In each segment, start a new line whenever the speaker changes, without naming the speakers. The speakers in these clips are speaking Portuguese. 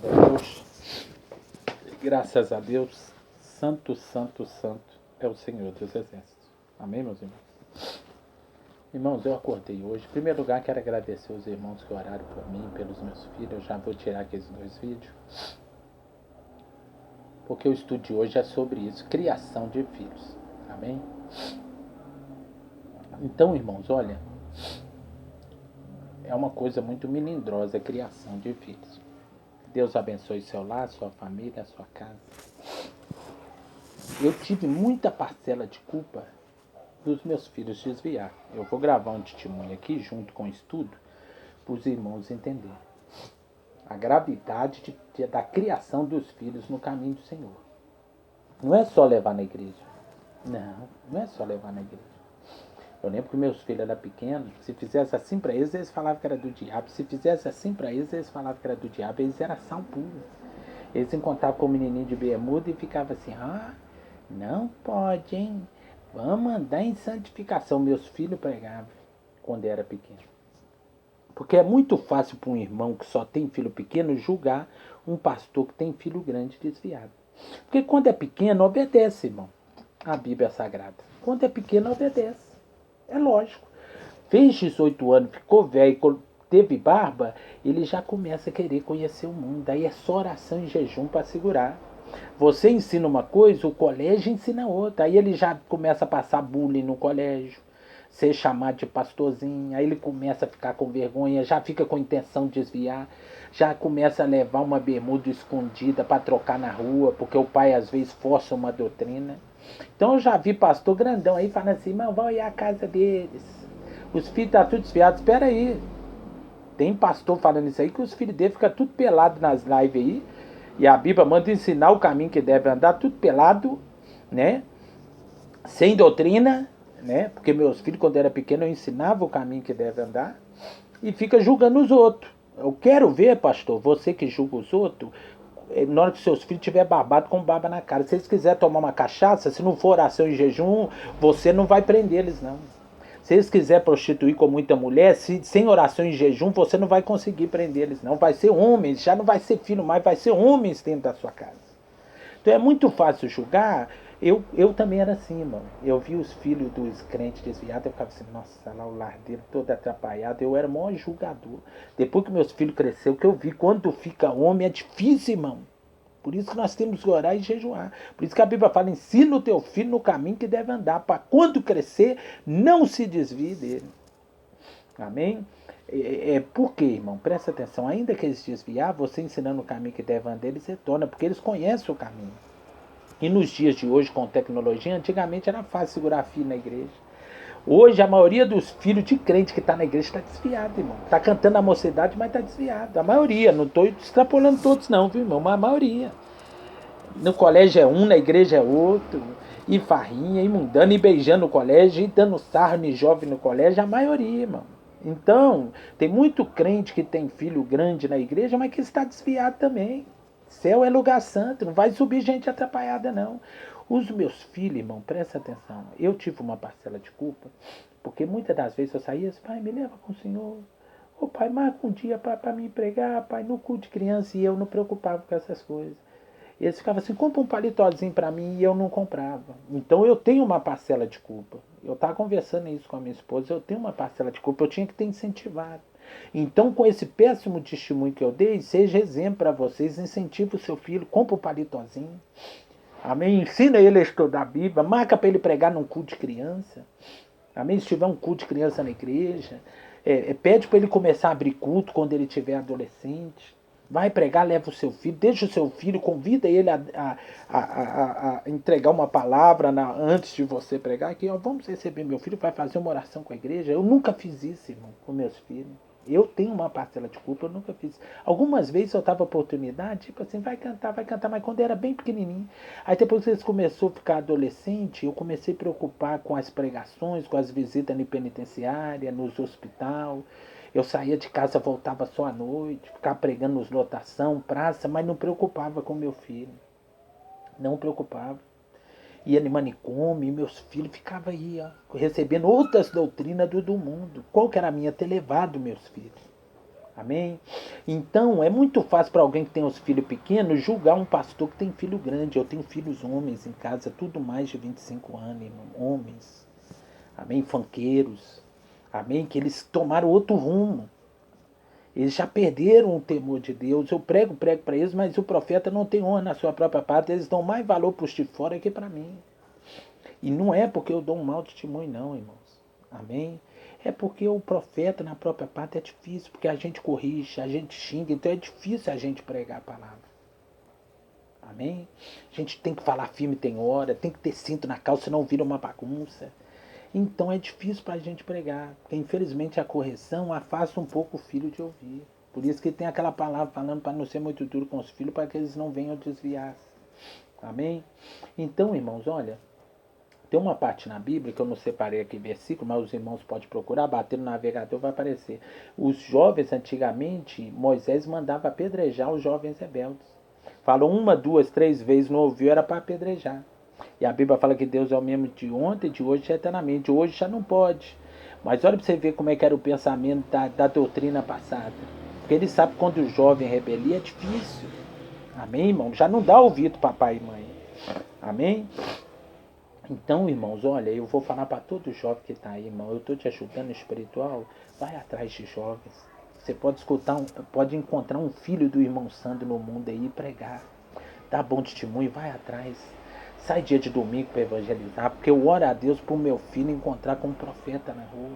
a Deus. Graças a Deus. Santo, santo, santo é o Senhor dos Exércitos. Amém, meus irmãos? Irmãos, eu acordei hoje. Em primeiro lugar, quero agradecer os irmãos que oraram por mim, pelos meus filhos. Eu já vou tirar aqueles 2 vídeos. Porque o estudo de hoje é sobre isso, criação de filhos. Amém? Então, irmãos, olha, é uma coisa muito melindrosa a criação de filhos. Deus abençoe seu lar, sua família, sua casa. Eu tive muita parcela de culpa dos meus filhos desviar. Eu vou gravar um testemunho aqui, junto com o estudo, para os irmãos entenderem a gravidade da criação dos filhos no caminho do Senhor. Não é só levar na igreja. Não é só levar na igreja. Eu lembro que meus filhos eram pequenos, se fizesse assim para eles falavam que era do diabo. Se fizesse assim para eles falavam que era do diabo. Eles eram sal puro. Eles encontravam com o menininho de bermuda e ficavam assim, não pode, hein? Vamos andar em santificação. Meus filhos pregavam quando era pequeno. Porque é muito fácil para um irmão que só tem filho pequeno julgar um pastor que tem filho grande desviado. Porque quando é pequeno, obedece, irmão. A Bíblia é sagrada. Quando é pequeno, obedece. É lógico. Fez 18 anos, ficou velho, teve barba, ele já começa a querer conhecer o mundo. Aí é só oração e jejum para segurar. Você ensina uma coisa, o colégio ensina outra. Aí ele já começa a passar bullying no colégio, ser chamado de pastorzinho. Aí ele começa a ficar com vergonha, já fica com intenção de desviar, já começa a levar uma bermuda escondida para trocar na rua, porque o pai às vezes força uma doutrina. Então eu já vi pastor grandão aí falando assim, irmão, vai olhar a casa deles. Os filhos estão tudo desviados. Espera aí. Tem pastor falando isso aí que os filhos dele ficam tudo pelado nas lives aí. E a Bíblia manda ensinar o caminho que deve andar, tudo pelado, né? Sem doutrina, né? Porque meus filhos, quando era pequeno, eu ensinava o caminho que deve andar. E fica julgando os outros. Eu quero ver, pastor, você que julga os outros, na hora que seus filhos tiver babado com baba na cara. Se eles quiserem tomar uma cachaça, se não for oração em jejum, você não vai prender eles, não. Se eles quiserem prostituir com muita mulher, sem oração em jejum, você não vai conseguir prender eles, não. Vai ser homens, já não vai ser filho mais, vai ser homens dentro da sua casa. Então é muito fácil julgar. Eu também era assim, irmão. Eu vi os filhos dos crentes desviados, eu ficava assim, nossa, lá o lar dele todo atrapalhado. Eu era o maior julgador. Depois que meus filhos cresceram, que eu vi, quando fica homem é difícil, irmão. Por isso que nós temos que orar e jejuar. Por isso que a Bíblia fala, ensina o teu filho no caminho que deve andar, para quando crescer, não se desvie dele. Amém? Por quê, irmão? Presta atenção. Ainda que eles desviar, você ensinando o caminho que deve andar, eles retornam, porque eles conhecem o caminho. E nos dias de hoje, com tecnologia, antigamente era fácil segurar filho na igreja. Hoje, a maioria dos filhos de crente que está na igreja está desviado, irmão. Está cantando a mocidade, mas está desviado. A maioria. Não estou extrapolando todos, não, viu, irmão? Mas a maioria. No colégio é um, na igreja é outro. E farrinha, e mundando, e beijando no colégio, e dando sarro em jovem no colégio. A maioria, irmão. Então, tem muito crente que tem filho grande na igreja, mas que está desviado também. Céu é lugar santo, não vai subir gente atrapalhada, não. Os meus filhos, irmão, presta atenção. Eu tive uma parcela de culpa, porque muitas das vezes eu saía assim, pai, me leva com o senhor. Ô pai, marca um dia para me pregar, pai, no culto de criança, e eu não preocupava com essas coisas. E eles ficavam assim, compra um palitozinho para mim, e eu não comprava. Então eu tenho uma parcela de culpa. Eu estava conversando isso com a minha esposa, eu tenho uma parcela de culpa, eu tinha que ter incentivado. Então, com esse péssimo testemunho que eu dei, seja exemplo para vocês, incentive o seu filho, compra um palitozinho. Amém? Ensina ele a estudar a Bíblia, marca para ele pregar num culto de criança. Amém? Se tiver um culto de criança na igreja, pede para ele começar a abrir culto quando ele tiver adolescente. Vai pregar, leva o seu filho, deixa o seu filho, convida ele a entregar uma palavra antes de você pregar. Aqui, ó, vamos receber meu filho, vai fazer uma oração com a igreja. Eu nunca fiz isso, irmão, com meus filhos. Eu tenho uma parcela de culpa, eu nunca fiz. Algumas vezes eu tava oportunidade, tipo assim, vai cantar, mas quando era bem pequenininho. Aí depois que eles começaram a ficar adolescente, eu comecei a preocupar com as pregações, com as visitas na penitenciária, nos hospitais. Eu saía de casa, voltava só à noite, ficava pregando nos lotação, praça, mas não preocupava com meu filho. Não preocupava. Ia no manicômio, e meus filhos ficavam aí, ó, recebendo outras doutrinas do mundo. Qual que era a minha? Ter levado meus filhos. Amém? Então, é muito fácil para alguém que tem os filhos pequenos julgar um pastor que tem filho grande. Eu tenho filhos homens em casa, tudo mais de 25 anos, irmão. Homens. Amém? Fanqueiros. Amém? Que eles tomaram outro rumo. Eles já perderam o temor de Deus. Eu prego para eles, mas o profeta não tem honra na sua própria pátria. Eles dão mais valor para os de fora que para mim. E não é porque eu dou um mau testemunho, não, irmãos. Amém? É porque o profeta na própria pátria é difícil, porque a gente corrige, a gente xinga, então é difícil a gente pregar a palavra. Amém? A gente tem que falar firme, tem hora, tem que ter cinto na calça, senão vira uma bagunça. Então é difícil para a gente pregar, porque infelizmente a correção afasta um pouco o filho de ouvir. Por isso que tem aquela palavra falando para não ser muito duro com os filhos, para que eles não venham desviar. Amém? Então, irmãos, olha, tem uma parte na Bíblia que eu não separei aqui versículo, mas os irmãos podem procurar, bater no navegador vai aparecer. Os jovens antigamente, Moisés mandava apedrejar os jovens rebeldes. Falou uma, duas, três vezes, não ouviu, era para apedrejar. E a Bíblia fala que Deus é o mesmo de ontem, de hoje e eternamente. Hoje já não pode. Mas olha para você ver como é que era o pensamento da doutrina passada. Porque ele sabe que quando o jovem rebelia é difícil. Amém, irmão? Já não dá ouvido papai e mãe. Amém? Então, irmãos, olha, eu vou falar para todo jovem que está aí, irmão. Eu estou te ajudando espiritual. Vai atrás de jovens. Você pode escutar, pode encontrar um filho do irmão Sandro no mundo aí e pregar. Dá bom testemunho, vai atrás. Sai dia de domingo para evangelizar, porque eu oro a Deus para o meu filho encontrar com um profeta na rua.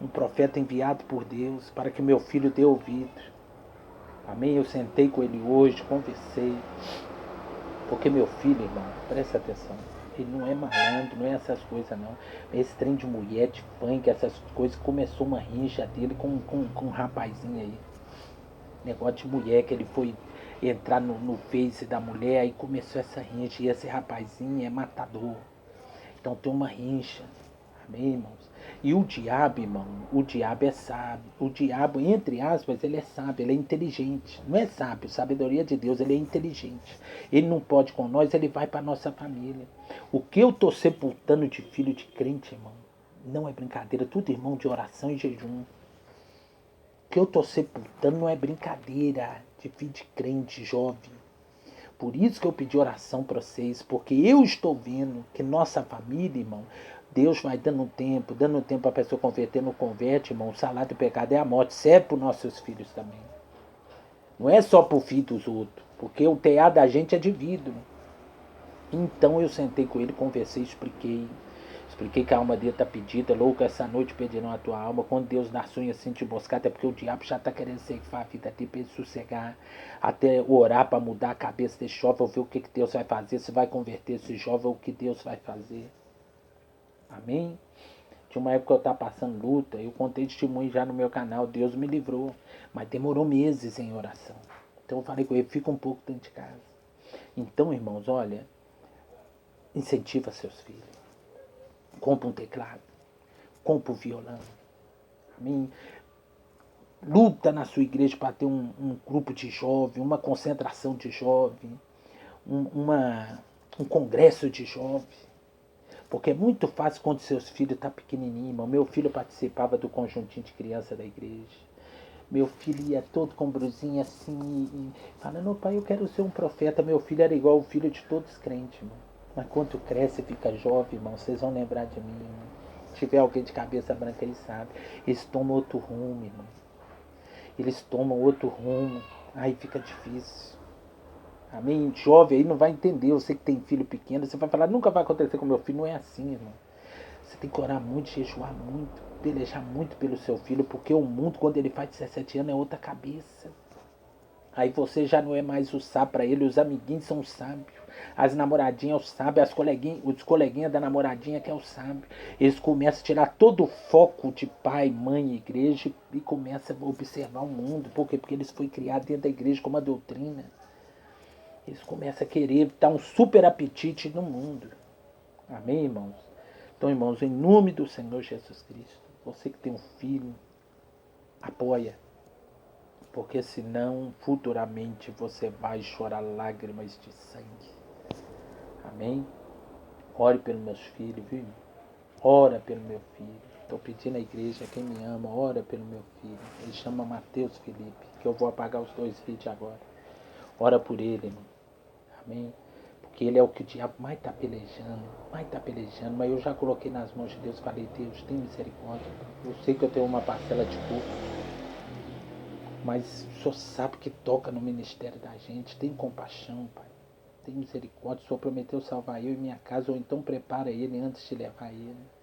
Um profeta enviado por Deus, para que meu filho dê ouvido. Amém? Eu sentei com ele hoje, conversei. Porque meu filho, irmão, presta atenção. Ele não é malandro, não é essas coisas não. Esse trem de mulher, de funk, essas coisas, começou uma rincha dele com um rapazinho aí. Negócio de mulher, que ele foi entrar no Face da mulher, aí começou essa rincha. E esse rapazinho é matador. Então tem uma rincha. Amém, irmãos? E o diabo, irmão, o diabo é sábio. O diabo, entre aspas, ele é sábio, ele é inteligente. Não é sábio, sabedoria de Deus, ele é inteligente. Ele não pode com nós, ele vai para nossa família. O que eu tô sepultando de filho de crente, irmão, não é brincadeira, tudo irmão de oração e jejum. O que eu tô sepultando não é brincadeira de filho de crente, jovem. Por isso que eu pedi oração para vocês, porque eu estou vendo que nossa família, irmão, Deus vai dando tempo a pessoa converter, não converte, irmão. O salário do pecado é a morte, serve para os nossos filhos também. Não é só para o filho dos outros, porque o tear da gente é de vidro. Então eu sentei com ele, conversei, expliquei. Expliquei que a alma dele está pedida, louco, essa noite pediram a tua alma. Quando Deus dá sonho assim te buscar, até porque o diabo já está querendo ceifar a vida dele para ele sossegar, até orar para mudar a cabeça desse jovem, ver o que Deus vai fazer, se vai converter esse jovem, o que Deus vai fazer. Amém? Tinha uma época que eu estava passando luta, eu contei testemunho já no meu canal, Deus me livrou, mas demorou meses em oração. Então eu falei com ele, fica um pouco dentro de casa. Então, irmãos, olha, incentiva seus filhos. Compra um teclado, compra um violão. Amém? Luta na sua igreja para ter um grupo de jovens, uma concentração de jovens, um congresso de jovens. Porque é muito fácil quando seus filhos estão pequenininhos. Meu filho participava do conjuntinho de criança da igreja. Meu filho ia todo com brusinha assim, falando, pai, eu quero ser um profeta. Meu filho era igual o filho de todos os crentes, irmão. Mas quando cresce e fica jovem, irmão, vocês vão lembrar de mim, irmão. Se tiver alguém de cabeça branca, ele sabe. Eles tomam outro rumo, irmão. Eles tomam outro rumo. Aí fica difícil. Amém? Jovem aí não vai entender. Você que tem filho pequeno, você vai falar, nunca vai acontecer com meu filho. Não é assim, irmão. Você tem que orar muito, jejuar muito, pelejar muito pelo seu filho, porque o mundo, quando ele faz 17 anos, é outra cabeça. Aí você já não é mais o sábio para ele, os amiguinhos são os sábios. As namoradinhas são os sábios, os coleguinhas da namoradinha que é o sábio. Eles começam a tirar todo o foco de pai, mãe, igreja e começam a observar o mundo. Por quê? Porque eles foram criados dentro da igreja com uma doutrina. Eles começam a querer dar um super apetite no mundo. Amém, irmãos? Então, irmãos, em nome do Senhor Jesus Cristo, você que tem um filho, apoia. Porque senão, futuramente, você vai chorar lágrimas de sangue. Amém? Ore pelos meus filhos, viu? Ora pelo meu filho. Estou pedindo à igreja, quem me ama, ora pelo meu filho. Ele chama Mateus Felipe, que eu vou apagar os 2 vídeos agora. Ora por ele, irmão. Amém? Porque ele é o que o diabo mais está pelejando, mas eu já coloquei nas mãos de Deus, falei, Deus, tem misericórdia. Eu sei que eu tenho uma parcela de culpa, mas o Senhor sabe que toca no ministério da gente, tem compaixão, Pai. Tem misericórdia, o Senhor prometeu salvar eu e minha casa, ou então prepara ele antes de levar ele.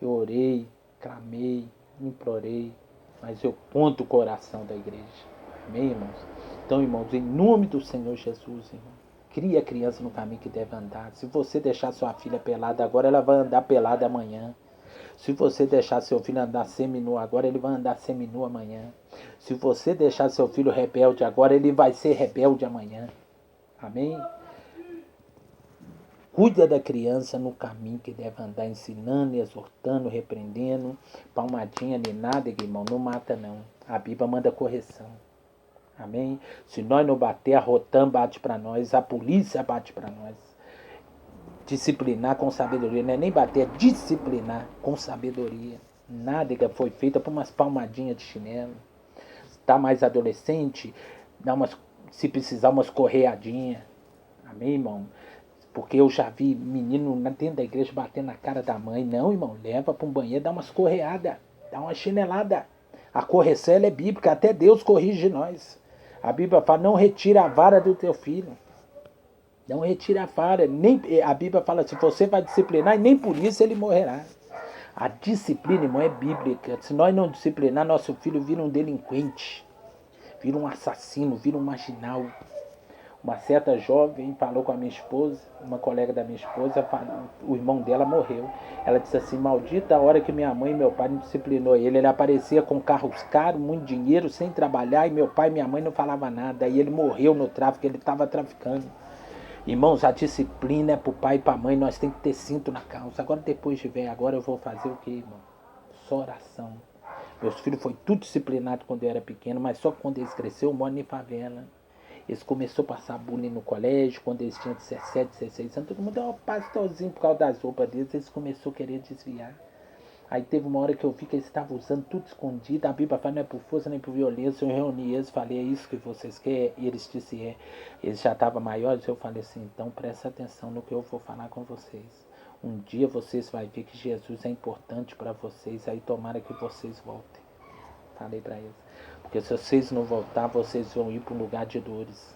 Eu orei, clamei, implorei, mas eu conto o coração da igreja. Amém, irmãos? Então, irmãos, em nome do Senhor Jesus, irmão, cria a criança no caminho que deve andar. Se você deixar sua filha pelada agora, ela vai andar pelada amanhã. Se você deixar seu filho andar seminu agora, ele vai andar seminu amanhã. Se você deixar seu filho rebelde agora, ele vai ser rebelde amanhã. Amém? Cuida da criança no caminho que deve andar, ensinando, exortando, repreendendo. Palmadinha nem nada, irmão, não mata não. A Bíblia manda correção. Amém? Se nós não bater, a Rotam bate para nós, a polícia bate para nós. Disciplinar com sabedoria, não é nem bater, é disciplinar com sabedoria. Nádega foi feita por umas palmadinhas de chinelo. Está mais adolescente, dá umas, se precisar, umas correadinhas. Amém, irmão? Porque eu já vi menino dentro da igreja batendo na cara da mãe. Não, irmão, leva para um banheiro, dá umas correadas, dá uma chinelada. A correção ela é bíblica, até Deus corrige nós. A Bíblia fala, não retira a vara do teu filho. Não retira a vara. Nem, a Bíblia fala assim, você vai disciplinar e nem por isso ele morrerá. A disciplina, irmão, é bíblica. Se nós não disciplinar, nosso filho vira um delinquente. Vira um assassino, vira um marginal. Uma certa jovem falou com a minha esposa, uma colega da minha esposa, o irmão dela morreu. Ela disse assim, maldita a hora que minha mãe e meu pai não disciplinou ele. Ele aparecia com carros caros, muito dinheiro, sem trabalhar, e meu pai e minha mãe não falavam nada. Aí ele morreu no tráfico, ele estava traficando. Irmãos, a disciplina é para o pai e para a mãe, nós temos que ter cinto na calça. Agora depois de ver, agora eu vou fazer o que, irmão? Só oração. Meus filhos foi tudo disciplinado quando eu era pequeno, mas só quando eles cresceram, eu moro em favela. Eles começaram a passar bullying no colégio, quando eles tinham 17, 16 anos, todo mundo deu um pastorzinho por causa das roupas deles, eles começaram a querer desviar. Aí teve uma hora que eu vi que eles estavam usando tudo escondido, a Bíblia fala, não é por força nem por violência, eu reuni eles, falei, é isso que vocês querem? E eles disseram, é. Eles já estavam maiores, eu falei assim, então presta atenção no que eu vou falar com vocês. Um dia vocês vão ver que Jesus é importante para vocês, aí tomara que vocês voltem. Falei para eles. Porque se vocês não voltar, vocês vão ir para um lugar de dores.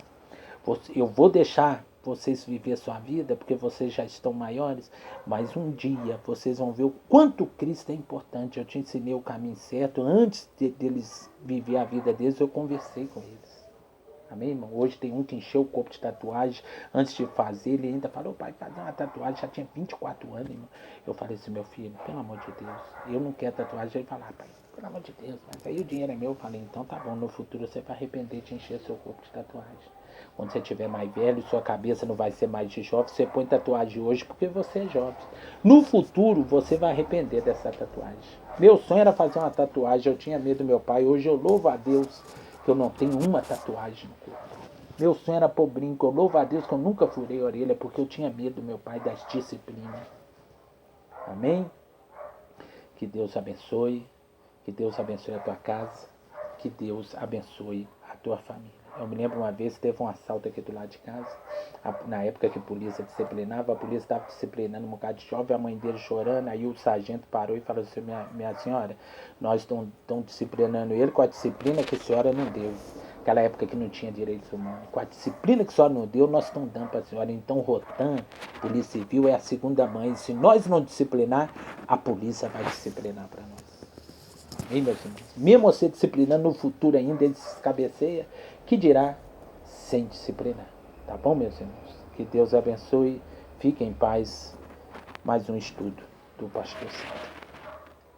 Eu vou deixar vocês viver sua vida, porque vocês já estão maiores, mas um dia vocês vão ver o quanto Cristo é importante. Eu te ensinei o caminho certo, antes deles viver a vida deles, eu conversei com eles. Amém, irmão? Hoje tem um que encheu o corpo de tatuagem, antes de fazer, ele ainda falou, pai, fazer uma tatuagem, já tinha 24 anos, irmão. Eu falei assim, meu filho, pelo amor de Deus, eu não quero tatuagem. Ele falou, pai, pelo amor de Deus, mas aí o dinheiro é meu. Eu falei, então tá bom, no futuro você vai arrepender de encher seu corpo de tatuagem. Quando você estiver mais velho, sua cabeça não vai ser mais de jovem, você põe tatuagem hoje porque você é jovem. No futuro, você vai arrepender dessa tatuagem. Meu sonho era fazer uma tatuagem, eu tinha medo do meu pai, hoje eu louvo a Deus que eu não tenho uma tatuagem no corpo. Meu sonho era pôr brinco, eu louvo a Deus que eu nunca furei a orelha porque eu tinha medo do meu pai, das disciplinas. Amém? Que Deus abençoe. Que Deus abençoe a tua casa. Que Deus abençoe a tua família. Eu me lembro uma vez, teve um assalto aqui do lado de casa. Na época que a polícia disciplinava, a polícia estava disciplinando um bocado de jovem, a mãe dele chorando. Aí o sargento parou e falou assim, minha senhora, nós estamos disciplinando ele com a disciplina que a senhora não deu. Aquela época que não tinha direitos humanos. Com a disciplina que a senhora não deu, nós estamos dando para a senhora. Então, Rotam, Polícia Civil, é a segunda mãe. Se nós não disciplinar, a polícia vai disciplinar para nós. Amém, meus irmãos? Mesmo você disciplinando no futuro ainda, ele se cabeceia, que dirá sem disciplinar. Tá bom, meus irmãos? Que Deus abençoe. Fiquem em paz. Mais um estudo do Pastor Santo.